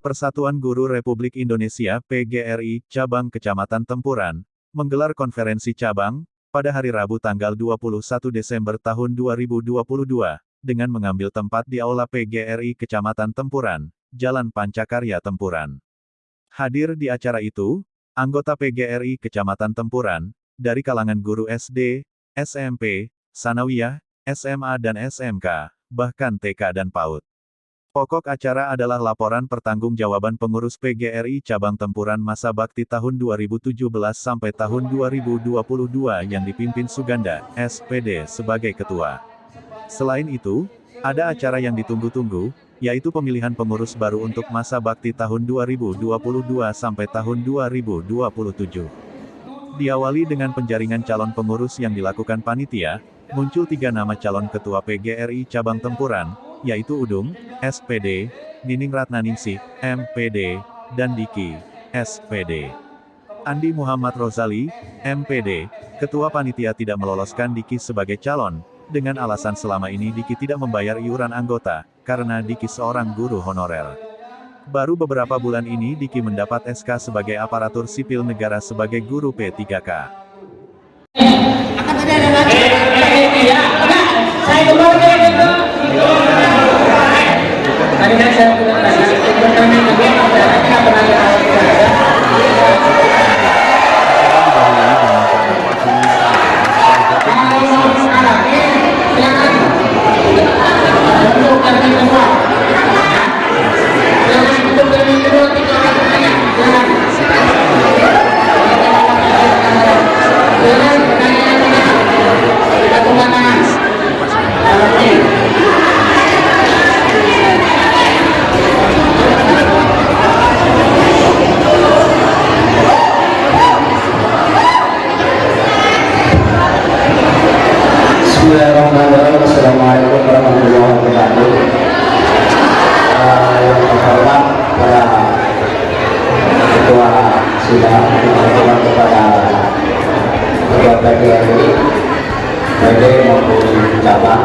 Persatuan Guru Republik Indonesia (PGRI) Cabang Kecamatan Tempuran, menggelar konferensi cabang, pada hari Rabu tanggal 21 Desember tahun 2022, dengan mengambil tempat di Aula PGRI Kecamatan Tempuran, Jalan Pancakarya Tempuran. Hadir di acara itu, anggota PGRI Kecamatan Tempuran, dari kalangan guru SD, SMP, Sanawiyah, SMA dan SMK, bahkan TK dan PAUD. Pokok acara adalah laporan pertanggungjawaban pengurus PGRI Cabang Tempuran masa bakti tahun 2017 sampai tahun 2022 yang dipimpin Suganda, SPD sebagai ketua. Selain itu, ada acara yang ditunggu-tunggu, yaitu pemilihan pengurus baru untuk masa bakti tahun 2022 sampai tahun 2027. Diawali dengan penjaringan calon pengurus yang dilakukan panitia, muncul 3 nama calon ketua PGRI Cabang Tempuran, yaitu Udung, SPD, Nining Ratnaningsih, MPD, dan Diki, SPD. Andi Muhammad Rozali, MPD, ketua panitia tidak meloloskan Diki sebagai calon, dengan alasan selama ini Diki tidak membayar iuran anggota, karena Diki seorang guru honorer. Baru beberapa bulan ini Diki mendapat SK sebagai aparatur sipil negara sebagai guru P3K. Akan ada lagi. Saya kembali tadi kan saya bilang tadi bertanya juga ada Assalamualaikum warahmatullahi wabarakatuh. Yang terhormat para ketua sidang, terhormat kepada ketua PGRI, PD maupun cabang.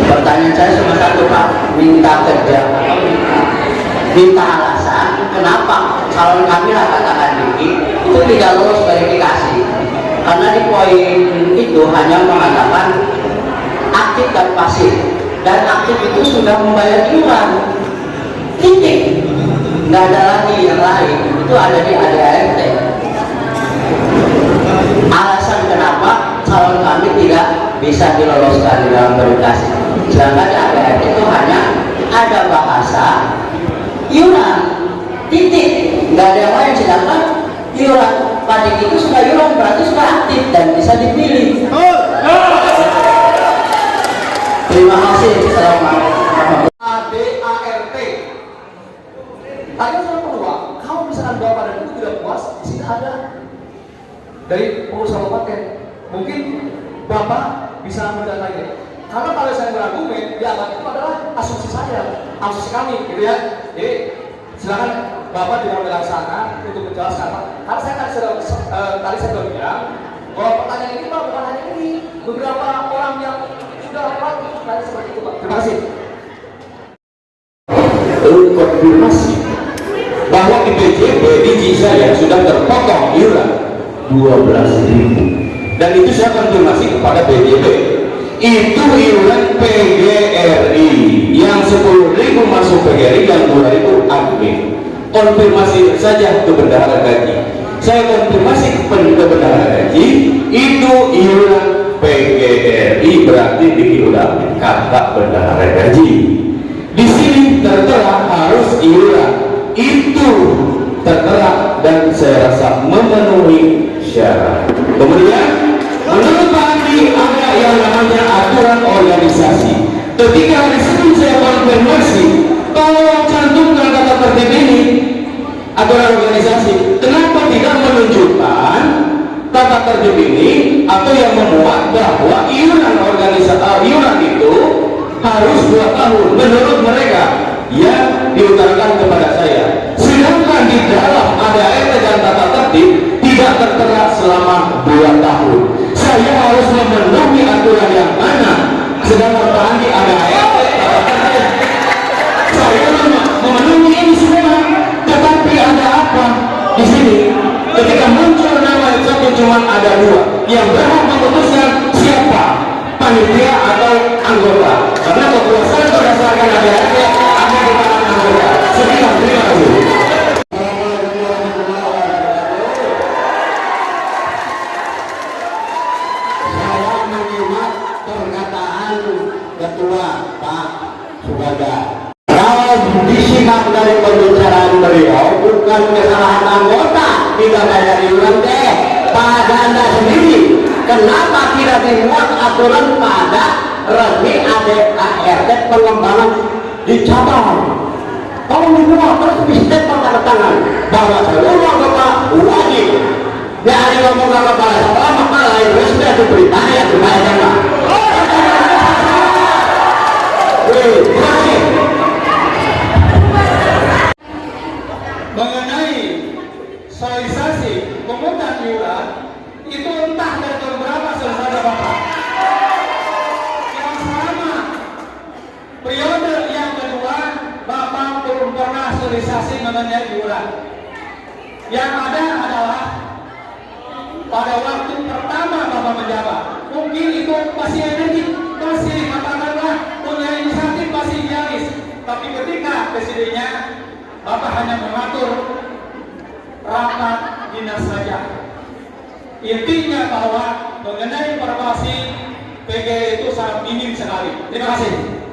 Pertanyaan saya cuma satu, Pak. Minta kerja, minta alasan kenapa calon kami katakan Diki itu tidak lolos verifikasi. Karena di poin itu hanya mengatakan aktif dan pasif, dan aktif itu sudah membayar iuran, titik, nggak ada lagi yang lain, itu ada di ADART. Alasan kenapa calon kami tidak bisa diloloskan di dalam verifikasi, sedangkan di ADART itu hanya ada bahasa iuran, titik, nggak ada yang lain, sedangkan iuran Padik itu sudah iuran, berarti sudah aktif dan bisa dipilih. Terima kasih. Assalamualaikum. ADART. Tanya soal kedua, kalau misalkan Bapak dan Ibu tidak puas, di sini ada dari pengurus kabupaten. Mungkin Bapak bisa mendatangi. Karena kalau saya berargumen, dianggap itu adalah asumsi saya, asumsi kami, gitu ya. Jadi silakan Bapak di model sana untuk menjelaskan, Pak. Karena saya tadi sudah bilang bahwa pertanyaan ini Pak bukan hanya ini, beberapa orang yang sudah lewat tadi seperti itu, Pak. Terima kasih. Konfirmasi bahwa di BJB di Cisayang sudah terpotong iuran 12.000, dan itu saya konfirmasi kepada BJB. Itu iuran PGRI yang 10.000 masuk PGRI, yang 2.000 admin. Konfirmasi saja ke bendahara gaji. Saya konfirmasi ke bendahara gaji, itu iuran PGRI, berarti diulang kata bendahara gaji. Di sini tertera harus iuran, itu tertera dan saya rasa memenuhi syarat. Kemudian menurut Pak Andi ada yang namanya aturan organisasi. Ketika hari Senin saya konfirmasi, kalau cantumkan kata tertib ini aturan organisasi, kenapa tidak menunjukkan tata tertib ini atau yang memuat bahwa iuran organisasi iuran itu harus 2 tahun menurut mereka yang diutarakan kepada saya, sedangkan di dalam ADART dan tata tertib tidak tertera selama 2 tahun. Saya harus memenuhi aturan yang mana, sedangkan Pak Andi ADART saya memenuhi ini ada dua yang berhak memutuskan siapa panitia atau anggota, karena kekuasaan berdasarkan ADART ada di tangan anggota. Sekian, terima kasih. Saya menyimak perkataan Ketua Pak Suganda. Kalau disimak dari pembicaraan beliau, bukan kesalahan anggota tidak bayar iuran teh, pada Anda sendiri. Kenapa tidak dimuat aturan pada resmi ADART pengembangan di cabang? Kalau dimuat terus bisa tanda tangan bahwa seluruh anggota wajib dari ngomong kepala sekolah, maka lain resmi diberitahu yang dibayar. Mengenai sosialisasi pemungutan iuran itu entah dari tahun berapa selesai Bapak. Yang sama periode yang kedua Bapak belum pernah sosialisasi mengenai iuran. Yang ada adalah pada waktu pertama Bapak menjabat, mungkin itu masih energi, masih katakanlah punya inisiatif, masih idealis. Tapi ketika presidennya Bapak hanya mengatur rapat dinas saja. Intinya bahwa mengenai informasi PGRI itu sangat minim sekali. Terima kasih.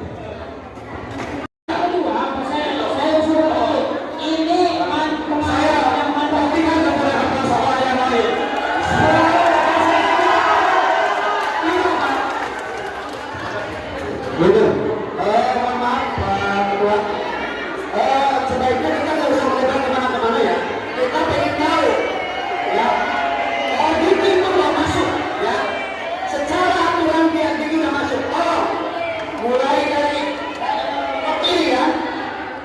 Sebaiknya kita nggak usah melebar kemana-mana ya. Kita pengen tahu, ya. Audit itu nggak masuk, ya. Secara aturan PADG nggak masuk. Tolong, mulai dari pemilihan,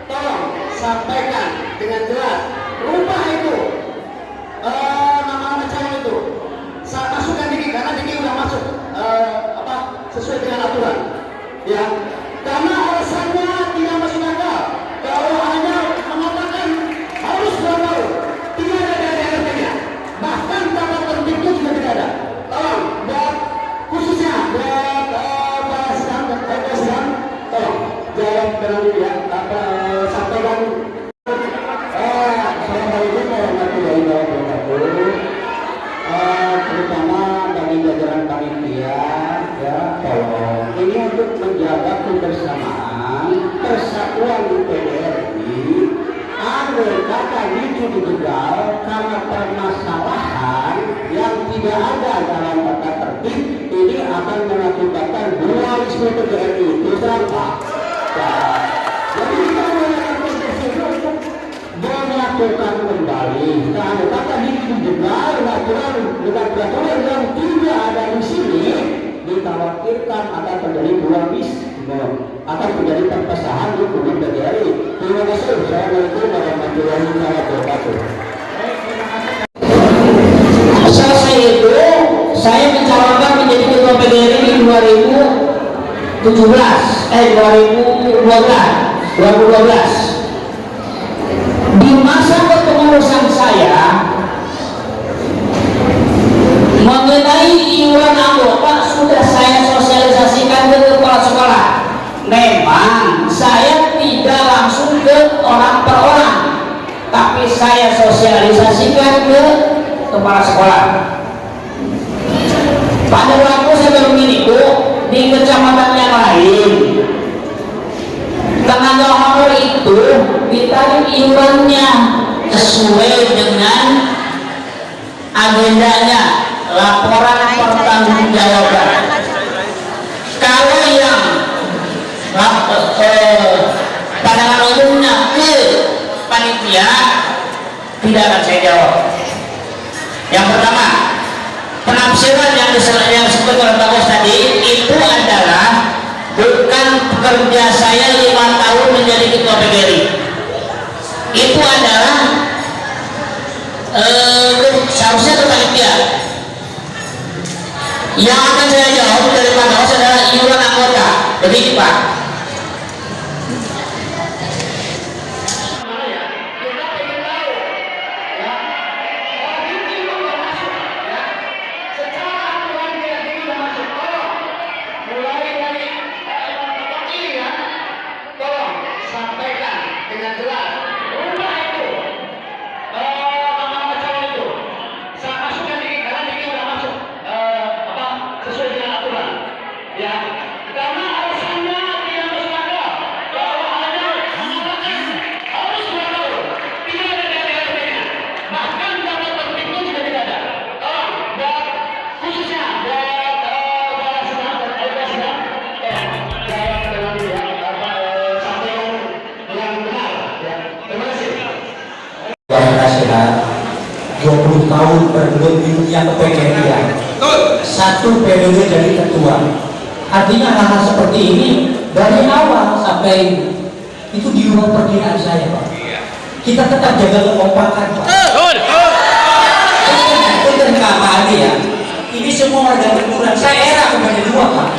tolong sampaikan dengan jelas. Rubah itu nama-nama calon itu. Masukkan Diki karena Diki udah masuk sesuai dengan aturan, ya. Karena alasannya tidak masuk akal. Kalau hanya mengatakan harus 2 tahun, tidak ada dari ADART-nya. Bahkan tata tertib itu juga tidak ada. Tolong, buat khususnya buat Pak Sedang, tolong jawab dengan ya, sampaikan. Assalamualaikum warahmatullahi wabarakatuh. Terutama bagi jajaran panitia, ya, tolong ini untuk menjaga kebersamaan persatuan PGRI agar kata itu dijegal karena permasalahan yang tidak ada dalam tata tertib ini akan mengakibatkan dualisme PGRI. Terus terang Pak. Jadi kita melakukan proses untuk menyatukan kembali. Karena kata itu dijegal dengan peraturan yang tidak ada di sini, dikhawatirkan akan terjadi dualisme, akan terjadi perpecahan di tubuh PGRI. Terima kasih. Assalamualaikum warahmatullahi wabarakatuh. Selesai itu, saya mencalonkan menjadi ketua PGRI di 2012. Di masa kepengurusan saya mengenai iuran anggota sudah saya sosialisasikan ke kepala sekolah. Memang saya tidak langsung ke orang per orang, tapi saya sosialisasikan ke kepala sekolah. Pada waktu saya belum itu di kecamatan yang lain, tenaga honor itu ditarik iurannya sesuai dengan agendanya, laporan pertanggungjawaban. Kalau yang pandangan umumnya ke panitia tidak akan saya jawab. Yang pertama, penafsiran yang disebut oleh Pak Bos tadi itu adalah bukan pekerja saya 5 tahun menjadi ketua PGRI. Itu adalah seharusnya ke panitia. Yang akan saya jawab dari Pak Bos adalah iuran anggota. Begitu Pak. tahun bergelut-gelutnya ke PGRI, satu periode jadi ketua. Artinya hal-hal seperti ini dari awal sampai itu di luar perkiraan saya, Pak. Kita tetap jaga kekompakan, Pak. Betul nggak Pak Ali ya? Ini semua warga Tempuran. Saya era kepada dua, Pak.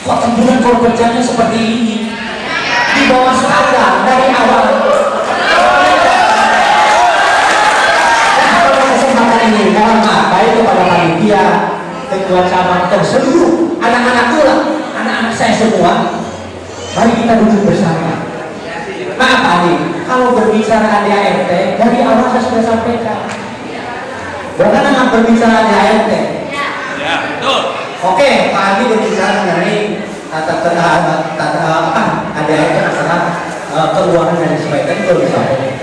Kok Tempuran korbannya seperti ini? Di bawah sadar dari awal. Kesempatan ini mohon maaf baik kepada panitia, ketua cabang atau seluruh anak-anak pula, anak-anak saya semua. Mari kita duduk bersama. Maaf Pak Ali, kalau berbicara ADART dari awal saya sudah sampaikan. Bukan berbicara ADART. Ya, betul. Oke, Pak Ali berbicara mengenai ADART masalah keuangan dan sebagainya itu bisa disampaikan.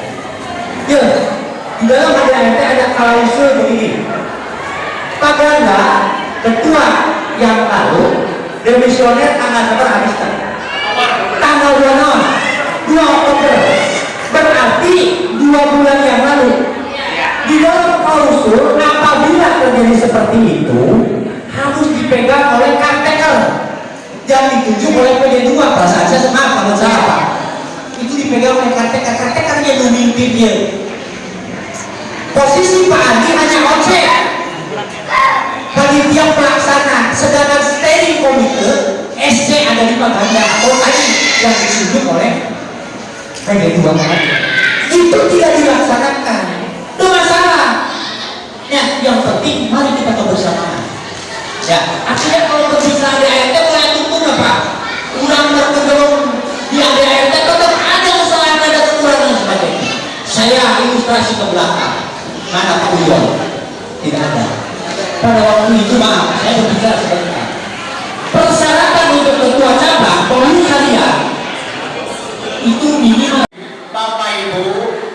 Ya, di dalam ADART ada klausul begini. Apabila ketua yang lalu demisioner tanggal berapa habiskan? Tanggal 2 Oktober, berarti 2 bulan yang lalu. Di dalam klausul apabila terjadi seperti itu harus dipegang oleh caretaker yang ditunjuk oleh PD2. Perasaan saya maaf kalau salah, itu dipegang oleh caretaker yang memimpin dia. Posisi Pak Andi hanya ojek panitia pelaksana, sedangkan steering komite SC ada di Pak Ganda atau tadi yang ditunjuk oleh PD2. Itu tidak dilaksanakan. Itu masalah. Ya, yang penting mari kita kebersamaan. Ya, akhirnya kalau berbicara ADART mulai tutup Pak. Kurang tergolong di ADART tetap ada kesalahan, ada kekurangan dan sebagainya. Saya ilustrasi ke belakang. Mana Pak Uyon? Tidak ada. Pada waktu itu maaf, saya berbicara sebentar. Persyaratan untuk ketua cabang perlu kalian itu minimal. Bapak Ibu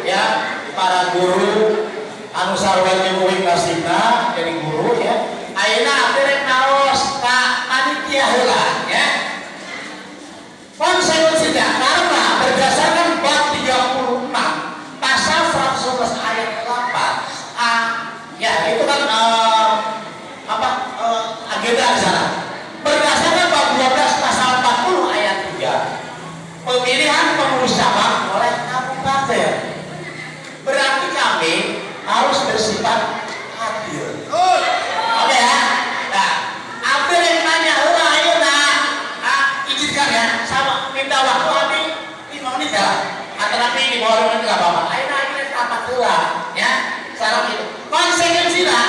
ya, para guru anu sarwati muing nasibna jadi guru ya. Ayeuna akhirnya naos ka panitia heula ya. Konsekuensinya karena berdasarkan bab 36 pasal 111 ayat 8 ya itu kan agenda di sana. Berdasarkan bab 12 pasal 40 ayat 3 pemilihan pengurus cabang oleh kabupaten. Berarti kami harus bersifat adil. Oke ya. Nah, apa yang tanya, ayo izinkan ya, sama minta waktu abi 5 menit ya. Atau nanti di bawah 5 menit nggak apa-apa. Ayo kita rapat dulu ya. Sarap itu. Konsekuensinya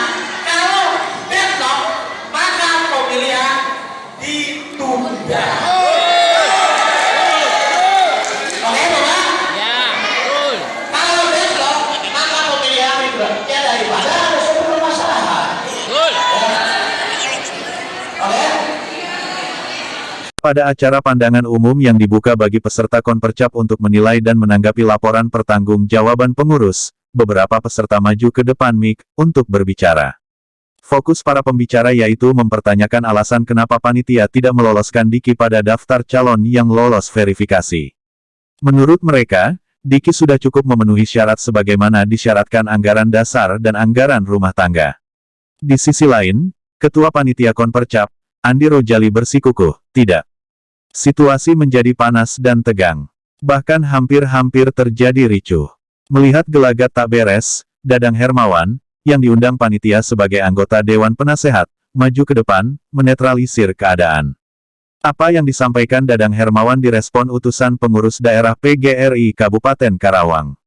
kalau deadlock maka pemilihan ditunda. Pada acara pandangan umum yang dibuka bagi peserta Konpercap untuk menilai dan menanggapi laporan pertanggungjawaban pengurus, beberapa peserta maju ke depan mic untuk berbicara. Fokus para pembicara yaitu mempertanyakan alasan kenapa panitia tidak meloloskan Diki pada daftar calon yang lolos verifikasi. Menurut mereka, Diki sudah cukup memenuhi syarat sebagaimana disyaratkan anggaran dasar dan anggaran rumah tangga. Di sisi lain, Ketua Panitia Konpercap, Andi Rojali bersikukuh, tidak. Situasi menjadi panas dan tegang. Bahkan hampir-hampir terjadi ricuh. Melihat gelagat tak beres, Dadang Hermawan, yang diundang panitia sebagai anggota Dewan Penasehat, maju ke depan, menetralisir keadaan. Apa yang disampaikan Dadang Hermawan direspon utusan pengurus daerah PGRI Kabupaten Karawang.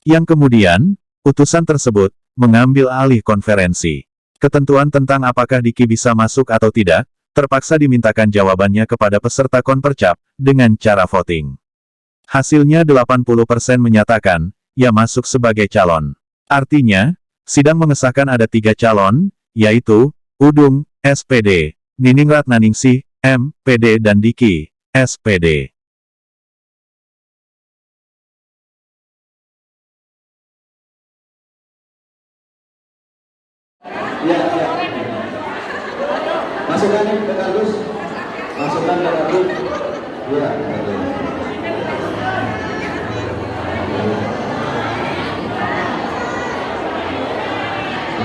Yang kemudian, utusan tersebut, mengambil alih konferensi. Ketentuan tentang apakah Diki bisa masuk atau tidak, terpaksa dimintakan jawabannya kepada peserta Konpercap, dengan cara voting. Hasilnya 80% menyatakan, ya masuk sebagai calon. Artinya, sidang mengesahkan ada 3 calon, yaitu, Udung, SPD, Nining Ratnaningsih, MPD dan Diki, SPD. Ya. Masukkan ke kardus. Masukkan ke kardus. Ya, betul.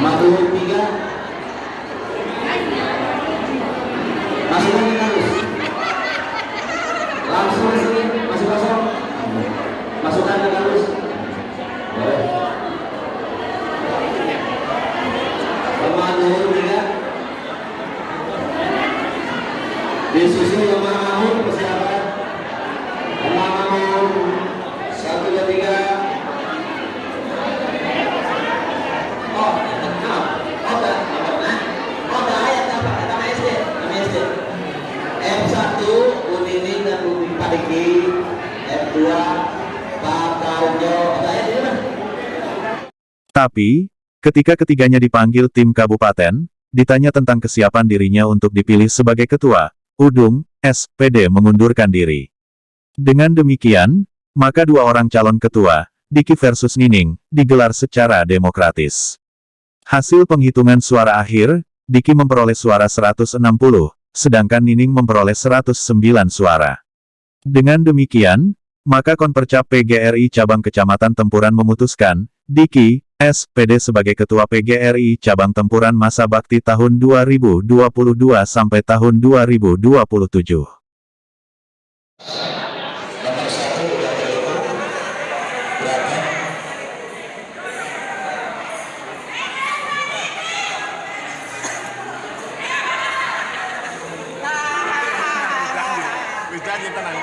Madu 3. Masukkan ke halus. Langsung sini, masuk kosong. Masukkan ke halus. Madu 3. Disusul lemah mahun, persiapan. Lemah mahun 1, 2, 3. F1 Unini dan Umi Padiki, F2 Pak Kaujo. Tapi, ketika ketiganya dipanggil tim kabupaten, ditanya tentang kesiapan dirinya untuk dipilih sebagai ketua, Udung, SPD mengundurkan diri. Dengan demikian, maka dua orang calon ketua, Diki versus Nining, digelar secara demokratis. Hasil penghitungan suara akhir, Diki memperoleh suara 160, sedangkan Nining memperoleh 109 suara. Dengan demikian, maka Konpercap PGRI Cabang Kecamatan Tempuran memutuskan, Diki, SPD sebagai Ketua PGRI Cabang Tempuran masa bakti tahun 2022 sampai tahun 2027. Nomor 1 udah telepon berapa? Jadi tenang.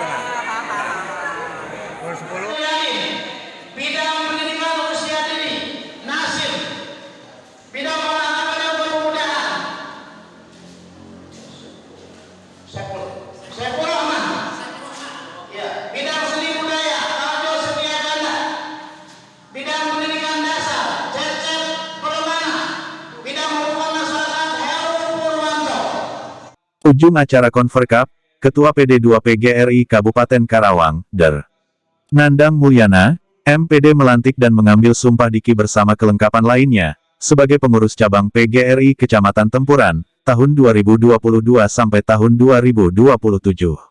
Nomor 10. Bidang pendidikan usia dini, Nasib. Bidang olahraga dan pemudahan, Saiful Rahman. Ya. Bidang seni budaya, Aldo Setiaganda. Bidang pendidikan dasar, Cecep Permana. Bidang hubungan masyarakat, Heru Purwanto. Ujung acara Konverkap, Ketua PD2 PGRI Kabupaten Karawang, Der. Nandang Mulyana, MPD melantik dan mengambil sumpah Diki bersama kelengkapan lainnya, sebagai pengurus cabang PGRI Kecamatan Tempuran, tahun 2022 sampai tahun 2027.